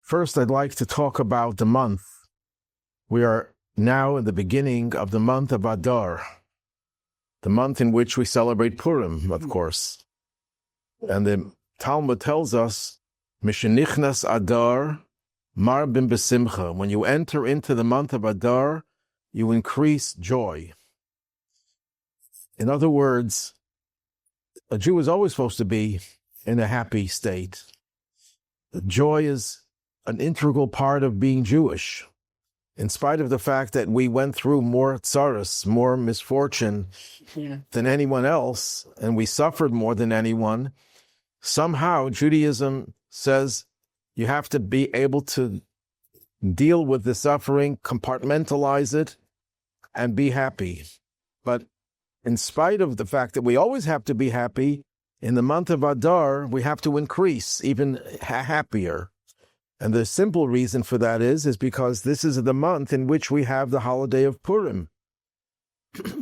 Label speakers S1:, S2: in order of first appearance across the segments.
S1: First, I'd like to talk about the month. We are now in the beginning of the month of Adar, the month in which we celebrate Purim, of course. And the Talmud tells us, Mishenichnas Adar, marbim besimcha. When you enter into the month of Adar, you increase joy. In other words, a Jew is always supposed to be in a happy state. Joy is an integral part of being Jewish. In spite of the fact that we went through more tsaros, more misfortune than anyone else, and we suffered more than anyone, somehow Judaism says you have to be able to deal with the suffering, compartmentalize it, and be happy. But in spite of the fact that we always have to be happy, in the month of Adar, we have to increase, even happier. And the simple reason for that is because this is the month in which we have the holiday of Purim.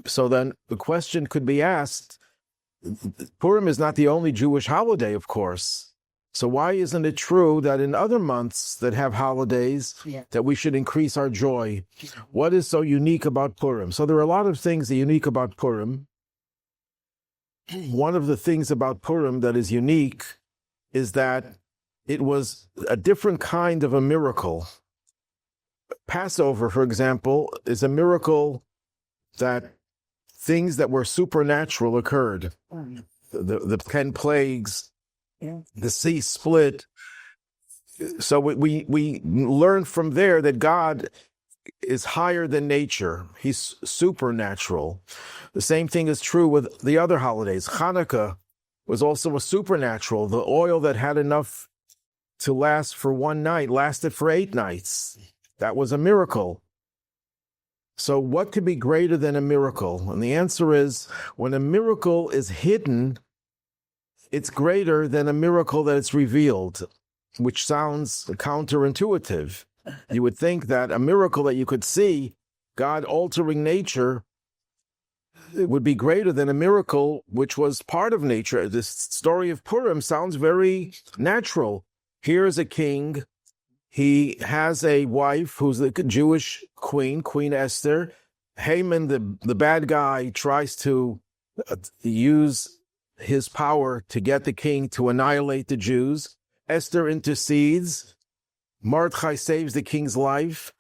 S1: So then the question could be asked, Purim is not the only Jewish holiday, of course. So why isn't it true that in other months that have holidays, that we should increase our joy? What is so unique about Purim? So there are a lot of things that are unique about Purim. One of the things about Purim that is unique is that it was a different kind of a miracle. Passover, for example, is a miracle that things that were supernatural occurred. The 10 plagues, the sea split. So we learn from there that God is higher than nature. He's supernatural. The same thing is true with the other holidays. Hanukkah was also a supernatural. The oil that had enough to last for one night lasted for 8 nights. That was a miracle. So what could be greater than a miracle? And the answer is, when a miracle is hidden, it's greater than a miracle that it's revealed, which sounds counterintuitive. You would think that a miracle that you could see, God altering nature, it would be greater than a miracle which was part of nature. This story of Purim sounds very natural. Here is a king. He has a wife who's the Jewish queen, Queen Esther. Haman, the bad guy, tries to use his power to get the king to annihilate the Jews. Esther intercedes. Mordechai saves the king's life.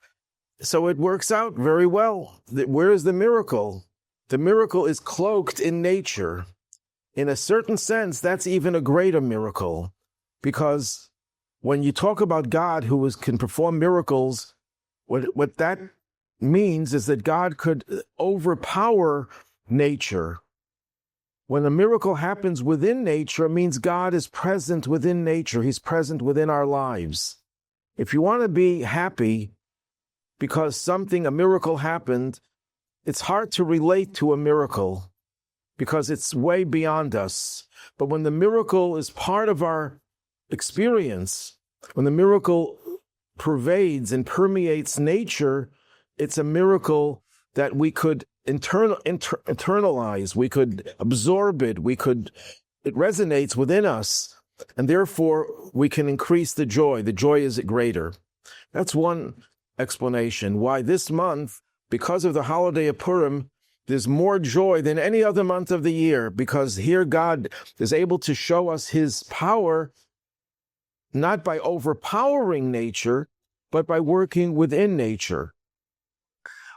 S1: So it works out very well. Where is the miracle? The miracle is cloaked in nature. In a certain sense, that's even a greater miracle, because when you talk about God who can perform miracles, what that means is that God could overpower nature. When a miracle happens within nature, it means God is present within nature. He's present within our lives. If you want to be happy because a miracle happened, it's hard to relate to a miracle because it's way beyond us. But when the miracle is part of our experience, when the miracle pervades and permeates nature, it's a miracle that we could internalize, we could absorb it, it resonates within us, and therefore we can increase the joy. The joy is greater. That's one explanation why this month, because of the holiday of Purim, there's more joy than any other month of the year, because here God is able to show us his power, not by overpowering nature, but by working within nature.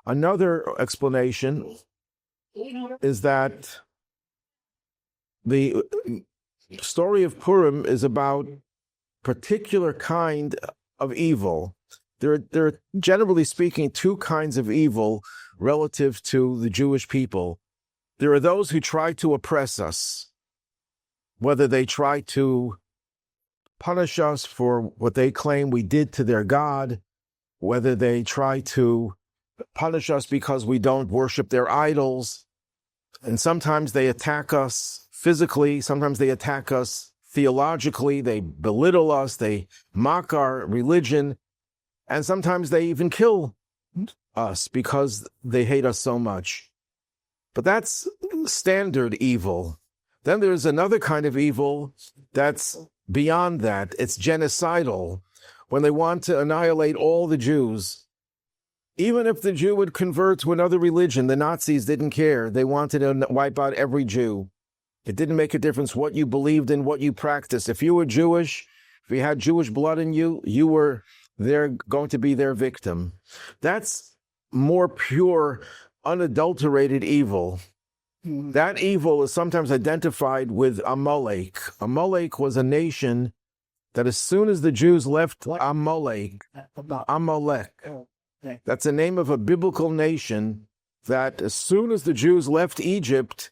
S1: Another explanation is that the story of Purim is about particular kind of evil. There are, generally speaking, 2 kinds of evil relative to the Jewish people. There are those who try to oppress us, whether they try to punish us for what they claim we did to their God, whether they try to punish us because we don't worship their idols. And sometimes they attack us physically, sometimes they attack us theologically, they belittle us, they mock our religion, and sometimes they even kill us because they hate us so much. But that's standard evil. Then there's another kind of evil that's beyond that. It's genocidal, when they want to annihilate all the Jews. Even if the Jew would convert to another religion, the Nazis didn't care. They wanted to wipe out every Jew. It didn't make a difference what you believed in, what you practiced. If you were Jewish, if you had Jewish blood in you, you were going to be their victim. That's more pure, unadulterated evil. That evil is sometimes identified with Amalek. Amalek was a nation that as soon as the Jews left Amalek, that's the name of a biblical nation that as soon as the Jews left Egypt,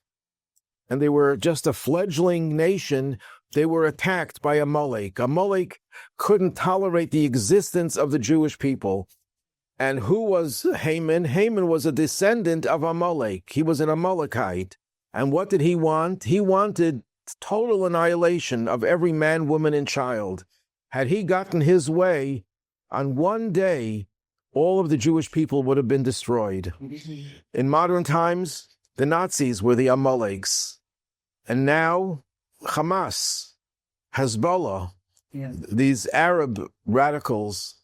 S1: and they were just a fledgling nation, they were attacked by Amalek. Amalek couldn't tolerate the existence of the Jewish people. And who was Haman? Haman was a descendant of Amalek. He was an Amalekite. And what did he want? He wanted total annihilation of every man, woman, and child. Had he gotten his way, on one day, all of the Jewish people would have been destroyed. In modern times, the Nazis were the Amaleks. And now, Hamas, Hezbollah, these Arab radicals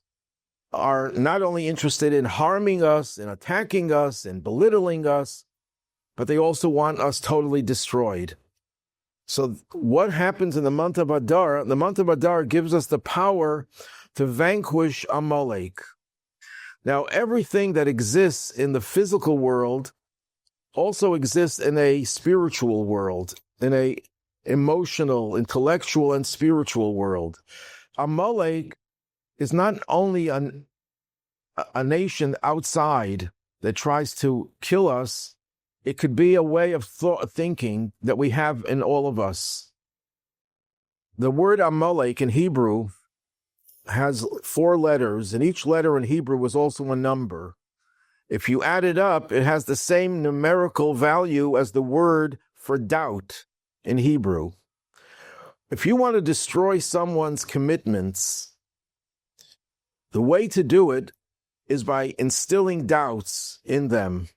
S1: are not only interested in harming us, in attacking us, and belittling us, but they also want us totally destroyed. So what happens in the month of Adar? The month of Adar gives us the power to vanquish Amalek. Now, everything that exists in the physical world also exists in a spiritual world, in a emotional, intellectual, and spiritual world. Amalek is not only a nation outside that tries to kill us, it could be a way of thinking that we have in all of us. The word Amalek in Hebrew has 4 letters, and each letter in Hebrew is also a number. If you add it up, it has the same numerical value as the word for doubt in Hebrew. If you want to destroy someone's commitments, the way to do it is by instilling doubts in them.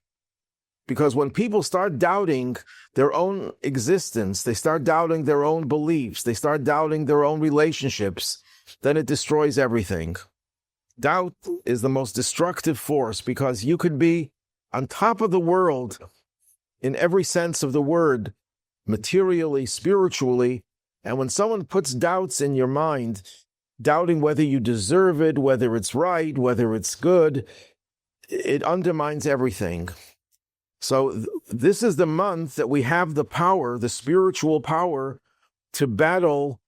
S1: Because when people start doubting their own existence, they start doubting their own beliefs, they start doubting their own relationships, then it destroys everything. Doubt is the most destructive force because you could be on top of the world in every sense of the word, materially, spiritually, and when someone puts doubts in your mind, doubting whether you deserve it, whether it's right, whether it's good, it undermines everything. So this is the month that we have the power, the spiritual power, to battle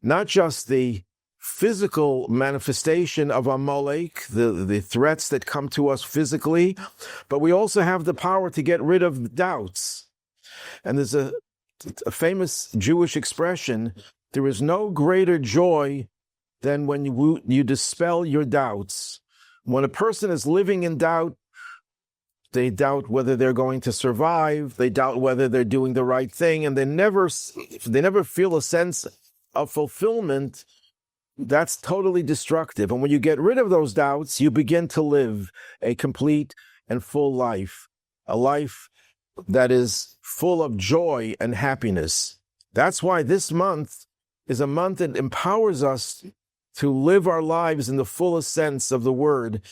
S1: not just the physical manifestation of Amalek, the threats that come to us physically, but we also have the power to get rid of doubts. And there's a famous Jewish expression, there is no greater joy than when you dispel your doubts. When a person is living in doubt, they doubt whether they're going to survive, they doubt whether they're doing the right thing, and they never feel a sense of fulfillment. That's totally destructive. And when you get rid of those doubts, you begin to live a complete and full life, a life that is full of joy and happiness. That's why this month is a month that empowers us to live our lives in the fullest sense of the word,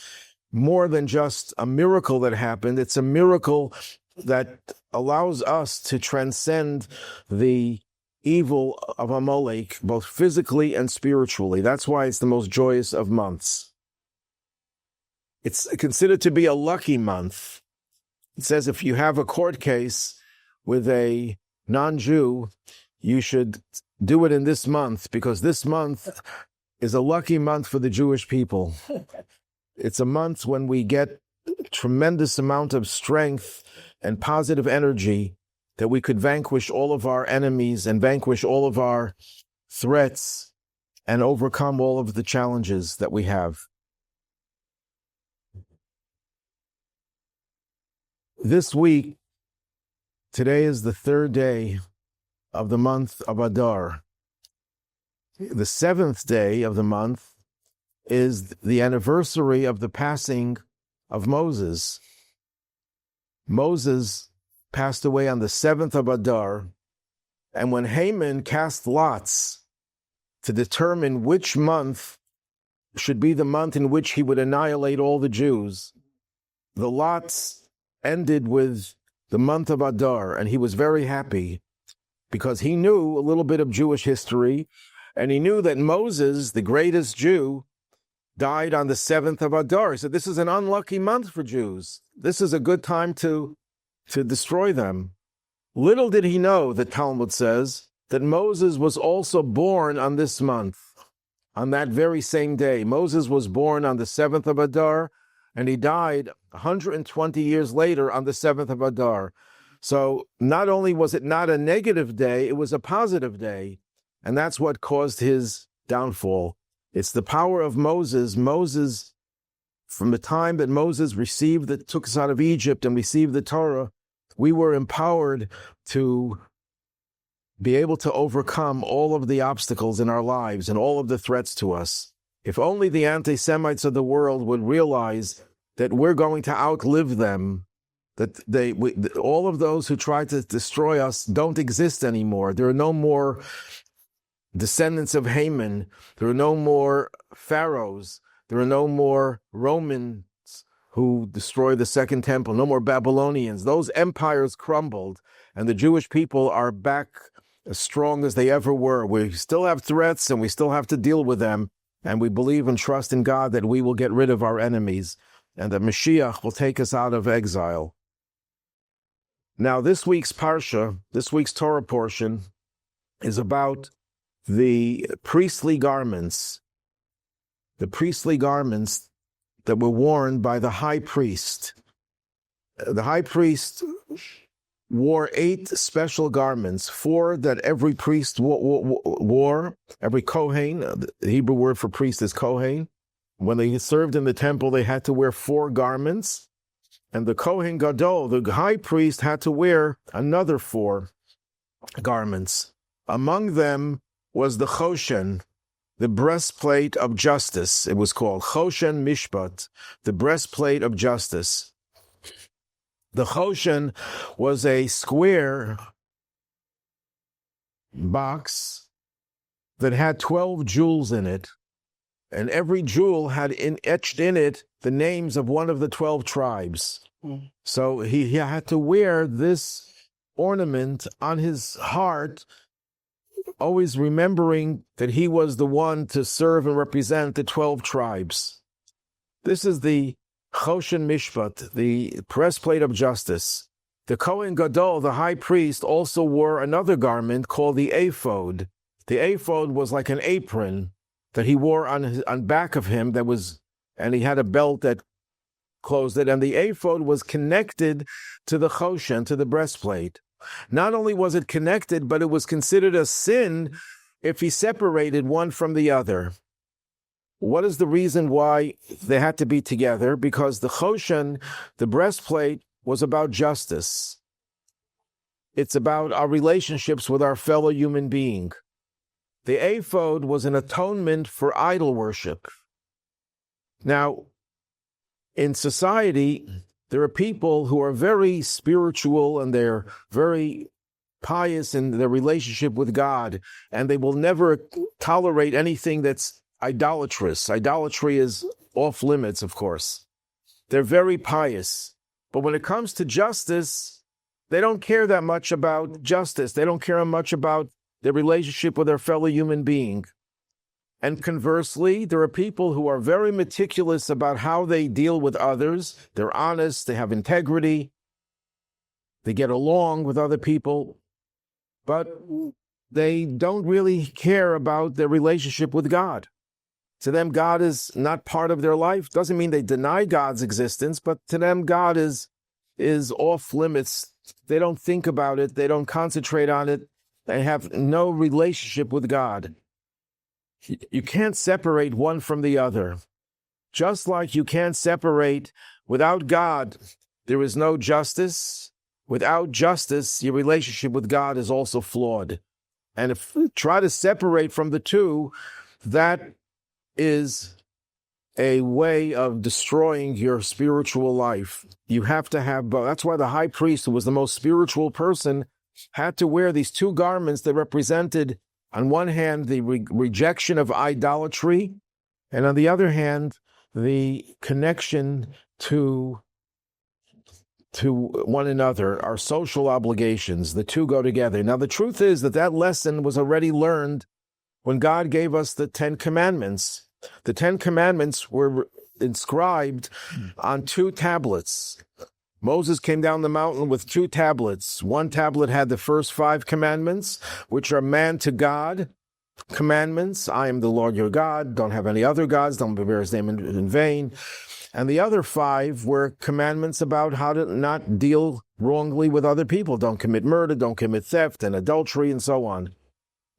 S1: more than just a miracle that happened. It's a miracle that allows us to transcend the evil of Amalek, both physically and spiritually. That's why it's the most joyous of months. It's considered to be a lucky month. It says if you have a court case with a non-Jew, you should do it in this month, because this month is a lucky month for the Jewish people. It's a month when we get a tremendous amount of strength and positive energy that we could vanquish all of our enemies and vanquish all of our threats and overcome all of the challenges that we have. This week, today is the 3rd day of the month of Adar. The 7th day of the month is the anniversary of the passing of Moses. Moses passed away on the 7th of Adar, and when Haman cast lots to determine which month should be the month in which he would annihilate all the Jews, the lots ended with the month of Adar, and he was very happy because he knew a little bit of Jewish history, and he knew that Moses, the greatest Jew, died on the 7th of Adar. He said, this is an unlucky month for Jews. This is a good time to destroy them. Little did he know, the Talmud says, that Moses was also born on this month, on that very same day. Moses was born on the 7th of Adar, and he died 120 years later on the 7th of Adar. So not only was it not a negative day, it was a positive day, and that's what caused his downfall. It's the power of Moses. Moses, from the time that Moses took us out of Egypt and received the Torah, we were empowered to be able to overcome all of the obstacles in our lives and all of the threats to us. If only the anti-Semites of the world would realize that we're going to outlive them, that all of those who tried to destroy us don't exist anymore. There are no more descendants of Haman. There are no more pharaohs. There are no more Romans who destroyed the Second Temple. No more Babylonians. Those empires crumbled, and the Jewish people are back as strong as they ever were. We still have threats, and we still have to deal with them, and we believe and trust in God that we will get rid of our enemies, and that Mashiach will take us out of exile. Now, this week's Parsha, this week's Torah portion, is about the priestly garments that were worn by the high priest. The high priest wore 8 special garments, 4 that every priest wore, every Kohen. The Hebrew word for priest is Kohen. When they served in the temple, they had to wear 4 garments. And the Kohen Gadol, the high priest, had to wear another 4 garments. Among them was the Choshen, the breastplate of justice. It was called Choshen Mishpat, the breastplate of justice. The Choshen was a square box that had 12 jewels in it, and every jewel had etched in it the names of one of the 12 tribes. So he had to wear this ornament on his heart, always remembering that he was the one to serve and represent the 12 tribes. This is the Choshen Mishpat, the breastplate of justice. The Kohen Gadol, the high priest, also wore another garment called the Ephod. The Ephod was like an apron that he wore on back of him and he had a belt that closed it, and the Ephod was connected to the Choshen, to the breastplate. Not only was it connected, but it was considered a sin if he separated one from the other. What is the reason why they had to be together? Because the Choshen, the breastplate, was about justice. It's about our relationships with our fellow human being. The Ephod was an atonement for idol worship. Now, in society, there are people who are very spiritual and they're very pious in their relationship with God, and they will never tolerate anything that's idolatrous. Idolatry is off limits, of course. They're very pious. But when it comes to justice, they don't care that much about justice. They don't care much about their relationship with their fellow human being. And conversely, there are people who are very meticulous about how they deal with others. They're honest, they have integrity, they get along with other people, but they don't really care about their relationship with God. To them, God is not part of their life. Doesn't mean they deny God's existence, but to them, God is off limits. They don't think about it. They don't concentrate on it. They have no relationship with God. You can't separate one from the other. Just like you can't separate, without God, there is no justice. Without justice, your relationship with God is also flawed. And if you try to separate from the two, that is a way of destroying your spiritual life. You have to have both. That's why the high priest, who was the most spiritual person, had to wear these 2 garments that represented, on one hand, the rejection of idolatry, And on the other hand, the connection to one another, our social obligations, the two go together. Now, the truth is that lesson was already learned when God gave us the 10 Commandments. The 10 Commandments were inscribed on 2 tablets. Moses came down the mountain with 2 tablets. One tablet had the first 5 commandments, which are man to God commandments. I am the Lord your God. Don't have any other gods. Don't bear his name in vain. And the other 5 were commandments about how to not deal wrongly with other people. Don't commit murder, don't commit theft and adultery and so on.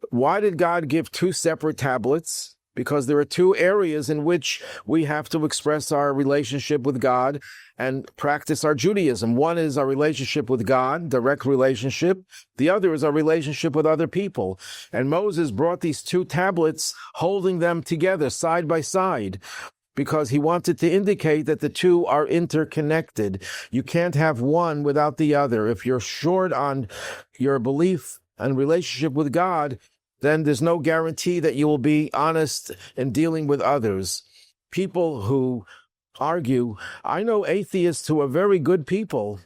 S1: Why did God give 2 separate tablets? Because there are 2 areas in which we have to express our relationship with God and practice our Judaism. One is our relationship with God, direct relationship. The other is our relationship with other people. And Moses brought these 2 tablets, holding them together side by side, because he wanted to indicate that the 2 are interconnected. You can't have one without the other. If you're short on your belief and relationship with God, then there's no guarantee that you will be honest in dealing with others. People who argue, I know atheists who are very good people.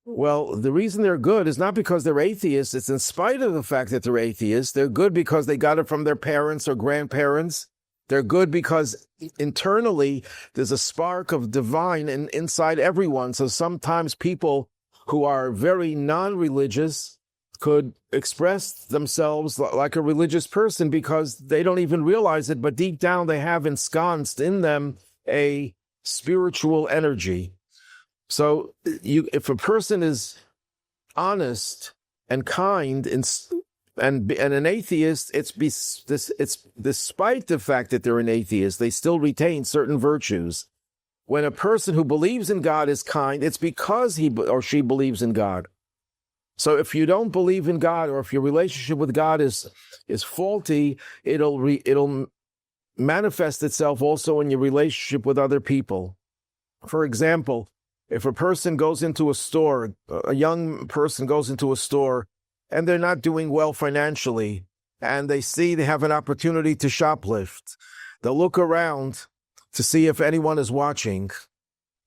S1: Well, the reason they're good is not because they're atheists. It's in spite of the fact that they're atheists. They're good because they got it from their parents or grandparents. They're good because internally there's a spark of divine inside everyone. So sometimes people who are very non-religious could express themselves like a religious person because they don't even realize it, but deep down they have ensconced in them a spiritual energy. So if a person is honest and kind and an atheist, it's despite the fact that they're an atheist, they still retain certain virtues. When a person who believes in God is kind, it's because he or she believes in God. So if you don't believe in God, or if your relationship with God is faulty, it'll manifest itself also in your relationship with other people. For example, if a person goes into a store, a young person goes into a store, and they're not doing well financially, and they see they have an opportunity to shoplift, they'll look around to see if anyone is watching.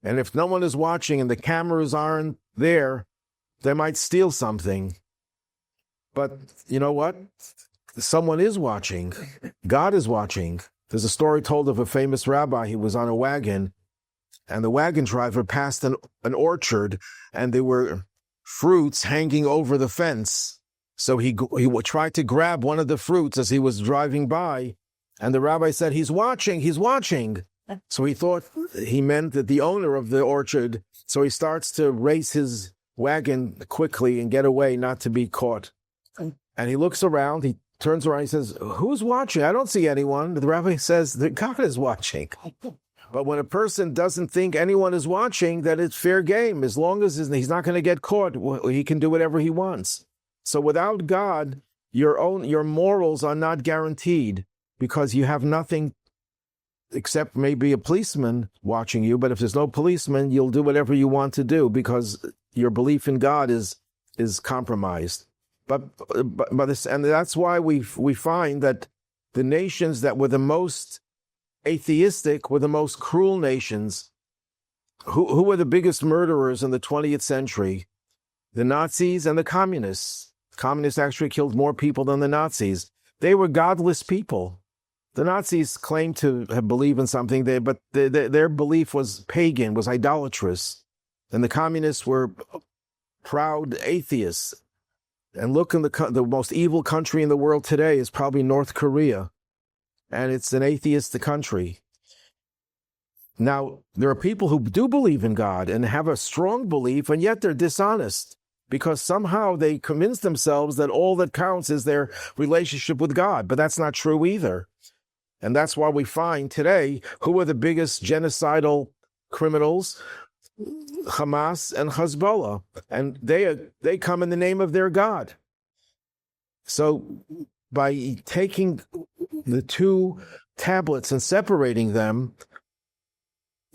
S1: And if no one is watching and the cameras aren't there, they might steal something. But you know what? Someone is watching. God is watching. There's a story told of a famous rabbi. He was on a wagon, and the wagon driver passed an orchard, and there were fruits hanging over the fence. So he tried to grab one of the fruits as he was driving by, and the rabbi said, he's watching. So he thought he meant that the owner of the orchard. So he starts to race his wagon quickly and get away, not to be caught. And he looks around, he turns around, he says, who's watching? I don't see anyone. The rabbi says that God is watching. But when a person doesn't think anyone is watching, that it's fair game. As long as he's not going to get caught, he can do whatever he wants. So without God, your morals are not guaranteed, because you have nothing except maybe a policeman watching you. But if there's no policeman, you'll do whatever you want to do because your belief in God is compromised. But and that's why we find that the nations that were the most atheistic were the most cruel nations. Who were the biggest murderers in the 20th century? The Nazis and the communists. The communists actually killed more people than the Nazis. They were godless people. The Nazis claimed to have believed in something, but their belief was pagan, was idolatrous. And the communists were proud atheists. And look, in the most evil country in the world today is probably North Korea. And it's an atheistic country. Now, there are people who do believe in God and have a strong belief, and yet they're dishonest because somehow they convince themselves that all that counts is their relationship with God. But that's not true either. And that's why we find today, who are the biggest genocidal criminals? Hamas and Hezbollah, and they come in the name of their God. So by taking the 2 tablets and separating them,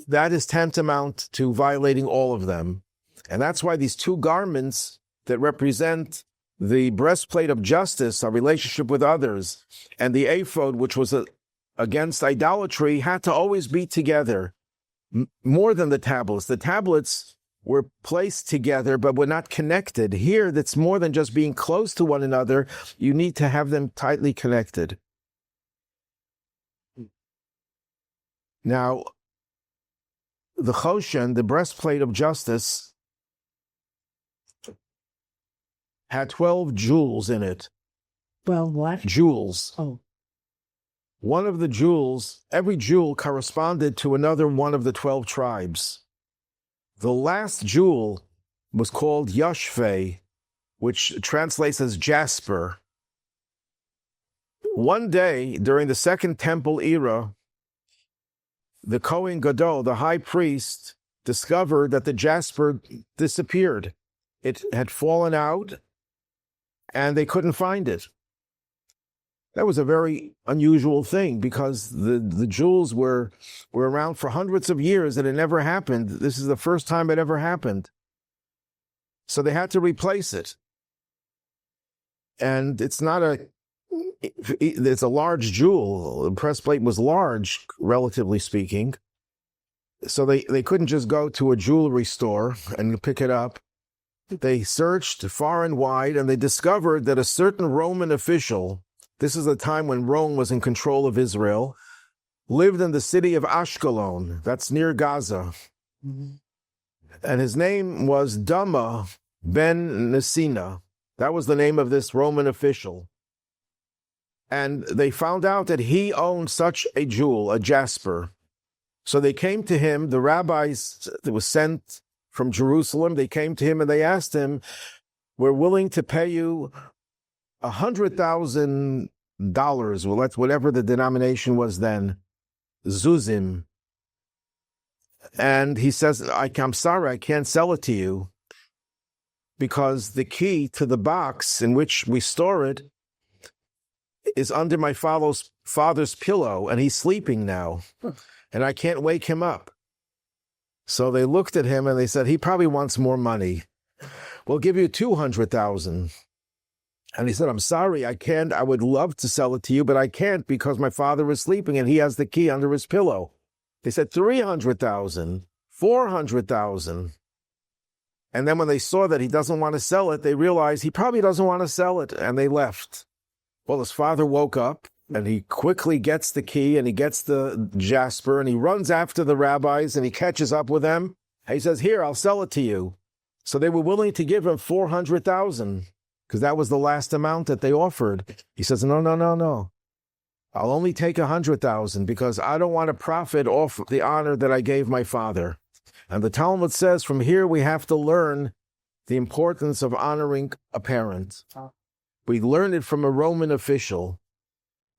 S1: that is tantamount to violating all of them. And that's why these 2 garments that represent the breastplate of justice, our relationship with others, and the Ephod, which was against idolatry had to always be together, more than the tablets. The tablets were placed together but were not connected. Here, that's more than just being close to one another. You need to have them tightly connected. Now, the Choshen, the breastplate of justice, had 12 jewels in it.
S2: 12 what?
S1: Jewels.
S2: Oh.
S1: One of the jewels, every jewel corresponded to another one of the 12 tribes. The last jewel was called Yashveh, which translates as Jasper. One day, during the Second Temple era, the Kohen Gadol, the high priest, discovered that the jasper disappeared. It had fallen out, and they couldn't find it. That was a very unusual thing because the jewels were around for hundreds of years and it never happened. This is the first time it ever happened. So they had to replace it. And it's a large jewel. The breastplate was large, relatively speaking. So they couldn't just go to a jewelry store and pick it up. They searched far and wide and they discovered that a certain Roman official, this is a time when Rome was in control of Israel, lived in the city of Ashkelon, that's near Gaza. Mm-hmm. And his name was Dama ben Nesina. That was the name of this Roman official. And they found out that he owned such a jewel, a jasper. So they came to him, the rabbis that was sent from Jerusalem, they came to him and they asked him, "We're willing to pay you $100,000, well, that's whatever the denomination was then, zuzim." And he says, I'm sorry, I can't sell it to you because the key to the box in which we store it is under my father's pillow, and he's sleeping now, and I can't wake him up. So they looked at him and they said, he probably wants more money. We'll give you $200,000. And he said, I'm sorry, I can't. I would love to sell it to you, but I can't because my father is sleeping and he has the key under his pillow. They said $300,000, $400,000. And then when they saw that he doesn't want to sell it, they realized he probably doesn't want to sell it, and they left. Well, his father woke up and he quickly gets the key and he gets the jasper and he runs after the rabbis and he catches up with them. And he says, here, I'll sell it to you. So they were willing to give him $400,000 because that was the last amount that they offered. He says, no. I'll only take $100,000 because I don't want to profit off the honor that I gave my father. And the Talmud says from here we have to learn the importance of honoring a parent. We learned it from a Roman official.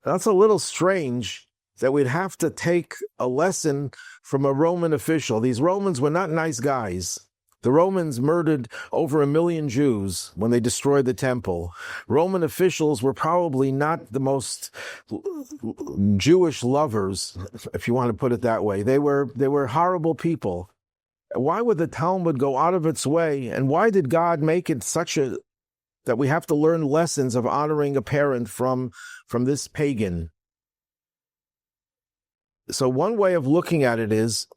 S1: That's a little strange that we'd have to take a lesson from a Roman official. These Romans were not nice guys. The Romans murdered over 1 million Jews when they destroyed the temple. Roman officials were probably not the most Jewish lovers, if you want to put it that way. They were horrible people. Why would the Talmud go out of its way? And why did God make it that we have to learn lessons of honoring a parent from this pagan? So one way of looking at it is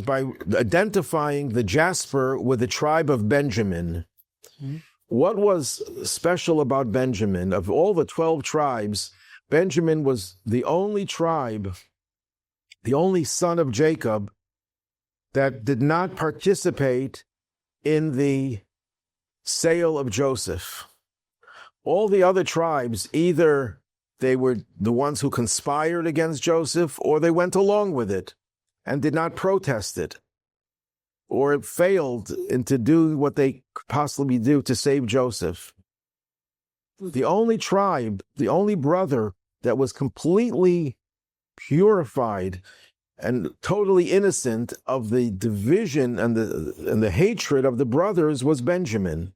S1: by identifying the jasper with the tribe of Benjamin. Mm-hmm. What was special about Benjamin? Of all the 12 tribes, Benjamin was the only tribe, the only son of Jacob, that did not participate in the sale of Joseph. All the other tribes, either they were the ones who conspired against Joseph, or they went along with it and did not protest it, or failed to do what they could possibly do to save Joseph. The only tribe, the only brother that was completely purified and totally innocent of the division and the hatred of the brothers was Benjamin.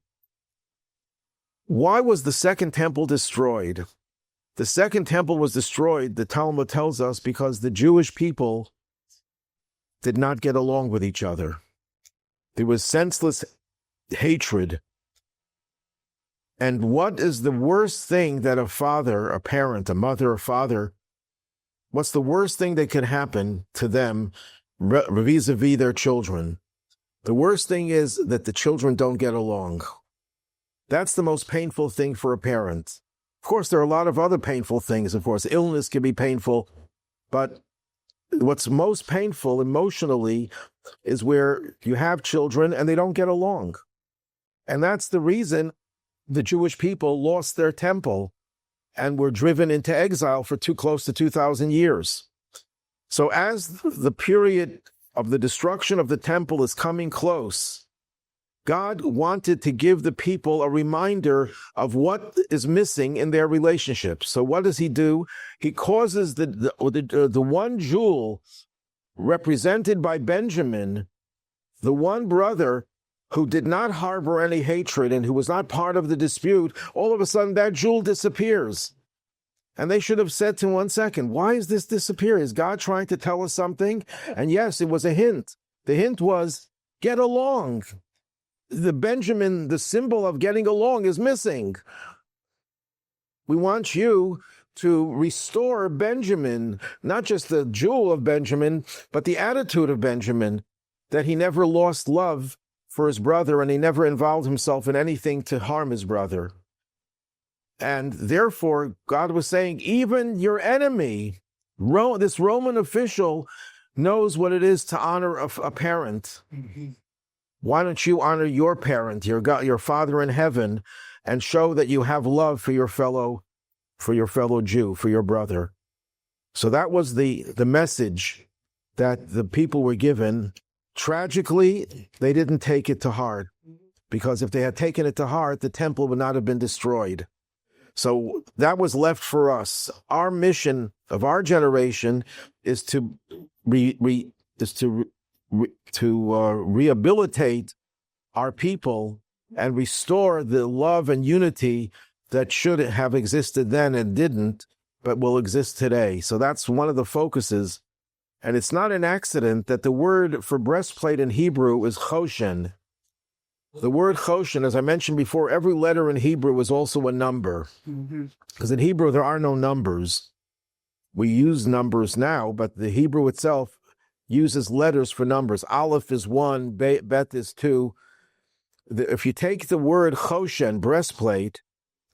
S1: Why was the second temple destroyed? The second temple was destroyed, the Talmud tells us, because the Jewish people did not get along with each other. There was senseless hatred. And what is the worst thing that a father, a parent, a mother or father What's the worst thing that could happen to them vis-a-vis their children? The worst thing is that the children don't get along. That's the most painful thing for a parent. Of course, there are a lot of other painful things. Of course, illness can be painful, but what's most painful emotionally is where you have children and they don't get along. And that's the reason the Jewish people lost their temple and were driven into exile for close to 2,000 years. So as the period of the destruction of the temple is coming close, God wanted to give the people a reminder of what is missing in their relationship. So what does he do? He causes the one jewel represented by Benjamin, the one brother who did not harbor any hatred and who was not part of the dispute, all of a sudden that jewel disappears. And they should have said to him, 1 second, why is this disappearing? Is God trying to tell us something? And yes, it was a hint. The hint was, get along. The Benjamin, the symbol of getting along, is missing. We want you to restore Benjamin, not just the jewel of Benjamin, but the attitude of Benjamin, that he never lost love for his brother and he never involved himself in anything to harm his brother. And therefore, God was saying, even your enemy, this Roman official, knows what it is to honor a parent. Mm-hmm. Why don't you honor your parent, your God, your Father in heaven, and show that you have love for your fellow Jew, for your brother? So that was the message that the people were given. Tragically, they didn't take it to heart, because if they had taken it to heart, the temple would not have been destroyed. So that was left for us. Our mission of our generation is to rehabilitate our people and restore the love and unity that should have existed then and didn't, but will exist today. So that's one of the focuses. And it's not an accident that the word for breastplate in Hebrew is choshen. The word choshen, as I mentioned before, every letter in Hebrew is also a number. Because in Hebrew, there are no numbers. We use numbers now, but the Hebrew itself uses letters for numbers. Aleph is 1, Bet is 2. If you take the word choshen, breastplate,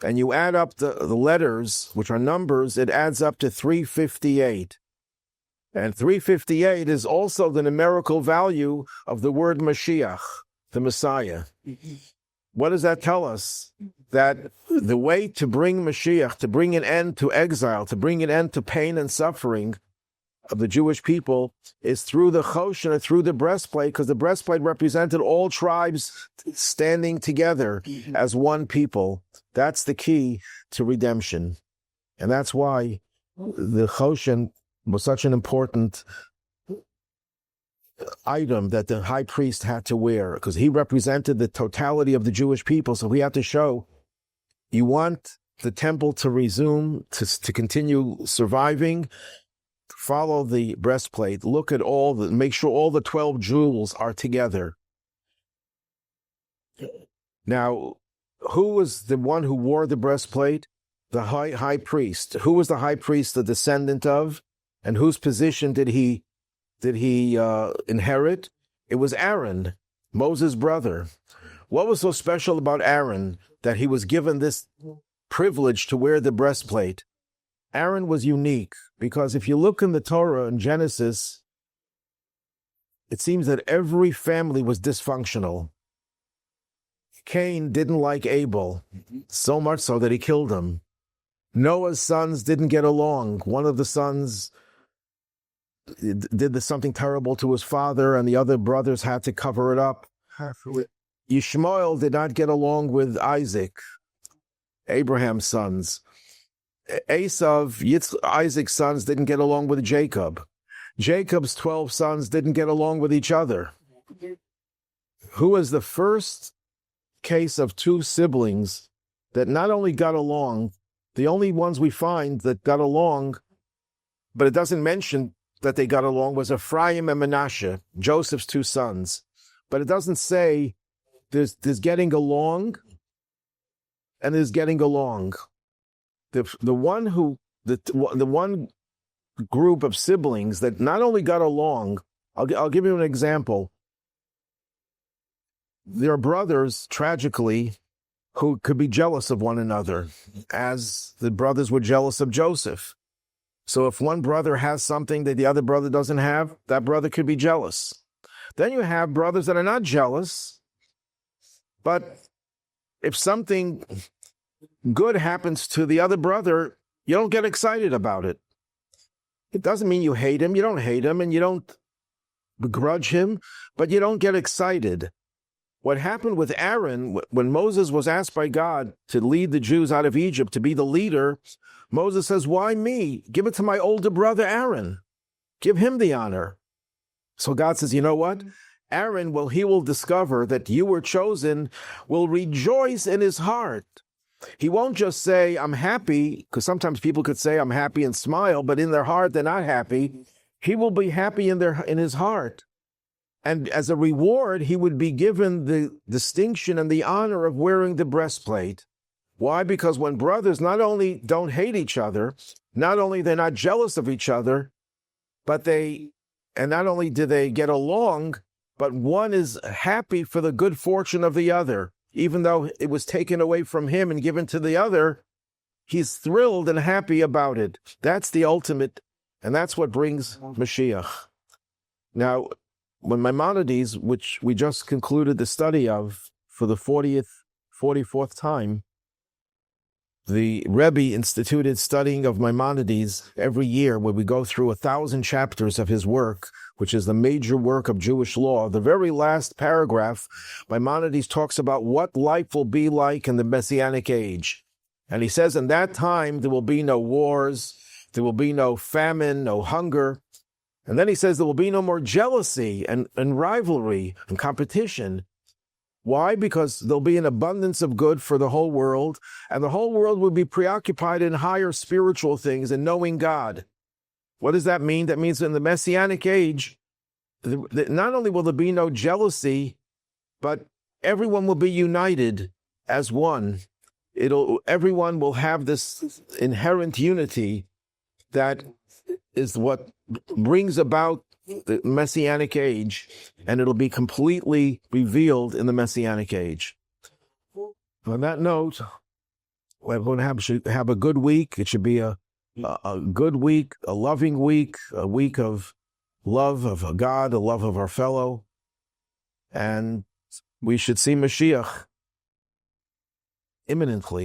S1: and you add up the letters, which are numbers, it adds up to 358. And 358 is also the numerical value of the word Mashiach, the Messiah. What does that tell us? That the way to bring Mashiach, to bring an end to exile, to bring an end to pain and suffering of the Jewish people is through the choshen and through the breastplate, because the breastplate represented all tribes standing together as one people. That's the key to redemption. And that's why the choshen was such an important item that the high priest had to wear, because he represented the totality of the Jewish people. So he had to show, you want the temple to resume, to continue surviving, follow the breastplate, look at make sure all the 12 jewels are together. Now, who was the one who wore the breastplate? The high priest. Who was the high priest the descendant of? And whose position did he inherit? It was Aaron, Moses' brother. What was so special about Aaron that he was given this privilege to wear the breastplate? Aaron was unique, because if you look in the Torah in Genesis, it seems that every family was dysfunctional. Cain didn't like Abel, so much so that he killed him. Noah's sons didn't get along. One of the sons did something terrible to his father, and the other brothers had to cover it up. Ishmael did not get along with Isaac, Abraham's sons. Isaac's sons didn't get along with Jacob. Jacob's 12 sons didn't get along with each other. Who was the first case of two siblings that not only got along, the only ones we find that got along, but it doesn't mention that they got along, was Ephraim and Manasseh, Joseph's two sons. But it doesn't say there's getting along and there's getting along. The one group of siblings that not only got along, I'll give you an example. There are brothers, tragically, who could be jealous of one another, as the brothers were jealous of Joseph. So if one brother has something that the other brother doesn't have, that brother could be jealous. Then you have brothers that are not jealous, but if something good happens to the other brother, you don't get excited about it. It doesn't mean you hate him. You don't hate him, and you don't begrudge him, but you don't get excited. What happened with Aaron, when Moses was asked by God to lead the Jews out of Egypt, to be the leader, Moses says, why me? Give it to my older brother Aaron. Give him the honor. So God says, you know what? Aaron, he will discover that you were chosen, will rejoice in his heart. He won't just say, I'm happy, because sometimes people could say, I'm happy and smile, but in their heart, they're not happy. He will be happy in his heart. And as a reward, he would be given the distinction and the honor of wearing the breastplate. Why? Because when brothers not only don't hate each other, not only they're not jealous of each other, and not only do they get along, but one is happy for the good fortune of the other. Even though it was taken away from him and given to the other, he's thrilled and happy about it. That's the ultimate, and that's what brings Mashiach. Now, when Maimonides, which we just concluded the study of for the 44th time, the Rebbe instituted studying of Maimonides every year, where we go through 1,000 chapters of his work, which is the major work of Jewish law. The very last paragraph, Maimonides talks about what life will be like in the Messianic age. And he says, in that time, there will be no wars, there will be no famine, no hunger. And then he says there will be no more jealousy and rivalry and competition. Why? Because there'll be an abundance of good for the whole world, and the whole world will be preoccupied in higher spiritual things and knowing God. What does that mean? That means in the Messianic age, not only will there be no jealousy, but everyone will be united as one. Everyone will have this inherent unity that is what brings about the Messianic age, and it'll be completely revealed in the Messianic age. On that note, everyone should have a good week. It should be a good week, a loving week, a week of love of God, a love of our fellow, and we should see Mashiach imminently.